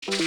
Star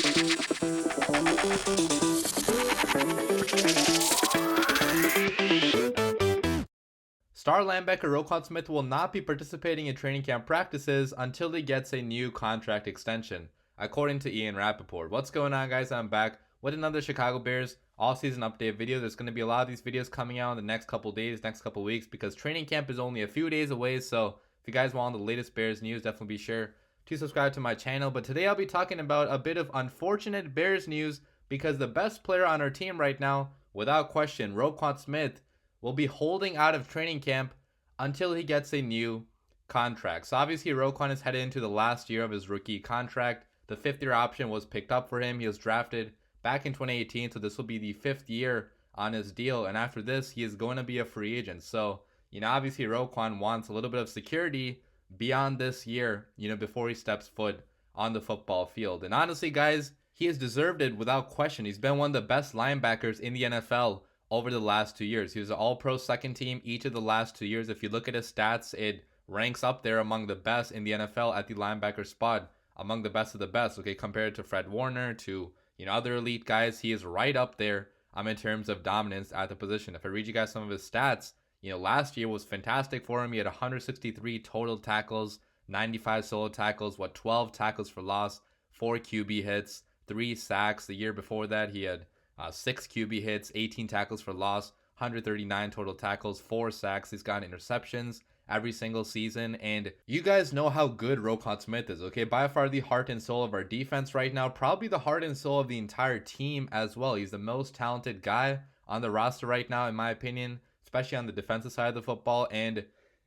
linebacker Roquan Smith will not be participating in training camp practices until he gets a new contract extension, according to Ian Rappaport. What's going on, guys? I'm back with another Chicago Bears all-season update video. There's going to be a lot of these videos coming out in the next couple days, next couple weeks, because training camp is only a few days away. So if you guys want the latest Bears news, definitely be sure to subscribe to my channel. But today I'll be talking about a bit of unfortunate Bears news, because the best player on our team right now, without question, Roquan Smith, will be holding out of training camp until he gets a new contract. So obviously Roquan is headed into the last year of his rookie contract. The 5th-year option was picked up for him. He was drafted back in 2018, so this will be the 5th year on his deal. And after this, he is going to be a free agent. So, obviously Roquan wants a little bit of security beyond this year, before he steps foot on the football field. And honestly, guys, he has deserved it without question. He's been one of the best linebackers in the NFL over the last 2 years. He was an all-pro second team each of the last 2 years. If you look at his stats, it ranks up there among the best in the NFL at the linebacker spot, among the best of the best, okay, compared to Fred Warner, to, other elite guys. He is right up there in terms of dominance at the position. If I read you guys some of his stats, last year was fantastic for him. He had 163 total tackles, 95 solo tackles, 12 tackles for loss, 4 QB hits, 3 sacks. The year before that, he had 6 QB hits, 18 tackles for loss, 139 total tackles, 4 sacks. He's gotten interceptions every single season. And you guys know how good Roquan Smith is, okay? By far the heart and soul of our defense right now. Probably the heart and soul of the entire team as well. He's the most talented guy on the roster right now, in my opinion, especially on the defensive side of the football. And,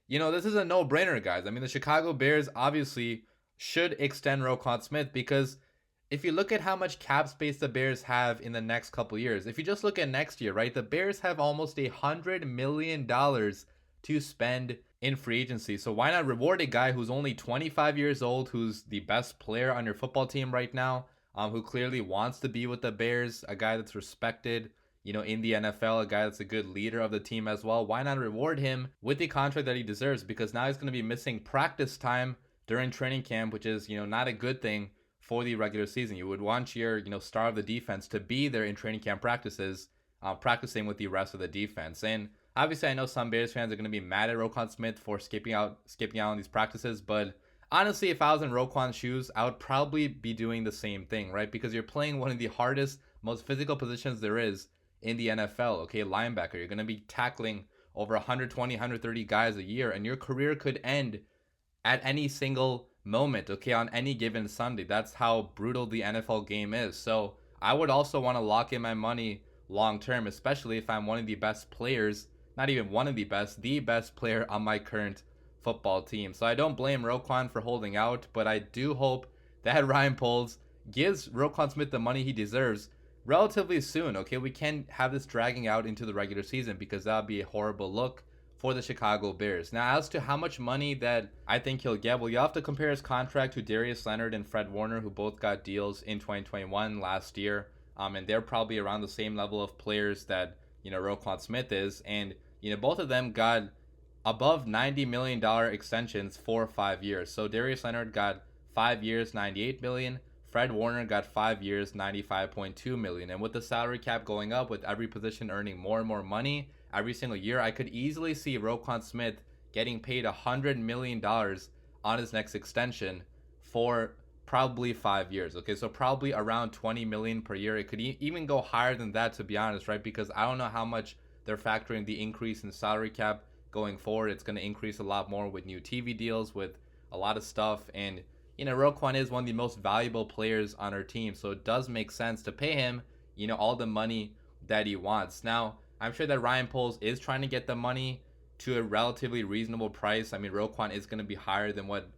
this is a no-brainer, guys. I mean, the Chicago Bears obviously should extend Roquan Smith, because if you look at how much cap space the Bears have in the next couple years, if you just look at next year, right, the Bears have almost $100 million to spend in free agency. So why not reward a guy who's only 25 years old, who's the best player on your football team right now, who clearly wants to be with the Bears, a guy that's respected, in the NFL, a guy that's a good leader of the team as well. Why not reward him with the contract that he deserves? Because now he's going to be missing practice time during training camp, which is, not a good thing for the regular season. You would want your, star of the defense to be there in training camp practices, practicing with the rest of the defense. And obviously, I know some Bears fans are going to be mad at Roquan Smith for skipping out on these practices, but honestly, if I was in Roquan's shoes, I would probably be doing the same thing, right? Because you're playing one of the hardest, most physical positions there is in the NFL, okay? Linebacker. You're going to be tackling over 120, 130 guys a year, and your career could end at any single moment, okay, on any given Sunday. That's how brutal the NFL game is. So I would also want to lock in my money long term, especially if I'm one of the best players, not even one of the best player on my current football team. So I don't blame Roquan for holding out, but I do hope that Ryan Poles gives Roquan Smith the money he deserves relatively soon, okay? We can't have this dragging out into the regular season, because that would be a horrible look for the Chicago Bears. Now, as to how much money that I think he'll get, well, you have to compare his contract to Darius Leonard and Fred Warner, who both got deals in 2021 last year. And they're probably around the same level of players that, Roquan Smith is. And, both of them got above $90 million extensions for 5 years. So Darius Leonard got 5 years, $98 million. Fred Warner got 5 years, $95.2 million. And with the salary cap going up, with every position earning more and more money every single year, I could easily see Roquan Smith getting paid $100 million on his next extension for probably 5 years. Okay, so probably around $20 million per year. It could even go higher than that, to be honest, right? Because I don't know how much they're factoring the increase in salary cap going forward. It's going to increase a lot more with new TV deals, with a lot of stuff. And, Roquan is one of the most valuable players on our team. So it does make sense to pay him, all the money that he wants. Now, I'm sure that Ryan Poles is trying to get the money to a relatively reasonable price. I mean, Roquan is going to be higher than what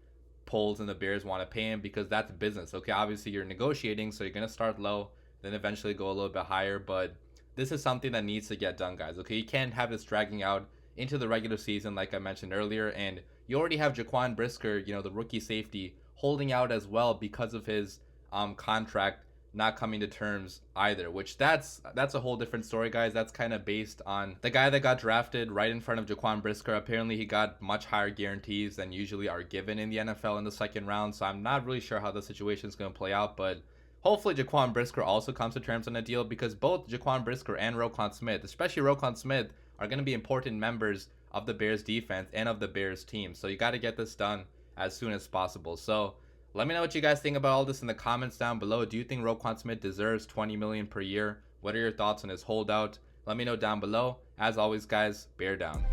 Poles and the Bears want to pay him, because that's business. Okay, obviously you're negotiating, so you're going to start low, then eventually go a little bit higher. But this is something that needs to get done, guys. Okay, you can't have this dragging out into the regular season, like I mentioned earlier. And you already have Jaquan Brisker, the rookie safety, holding out as well because of his contract not coming to terms either, which that's a whole different story, guys. That's kind of based on the guy that got drafted right in front of Jaquan Brisker. Apparently he got much higher guarantees than usually are given in the NFL in the second round, so I'm not really sure how the situation is going to play out. But Hopefully Jaquan Brisker also comes to terms on a deal, because both Jaquan Brisker and Roquan Smith, especially Roquan Smith, are going to be important members of the Bears defense and of the Bears team. So you got to get this done as soon as possible. So let me know what you guys think about all this in the comments down below. Do you think Roquan Smith deserves $20 million per year? What are your thoughts on his holdout? Let me know down below. As always, guys, bear down.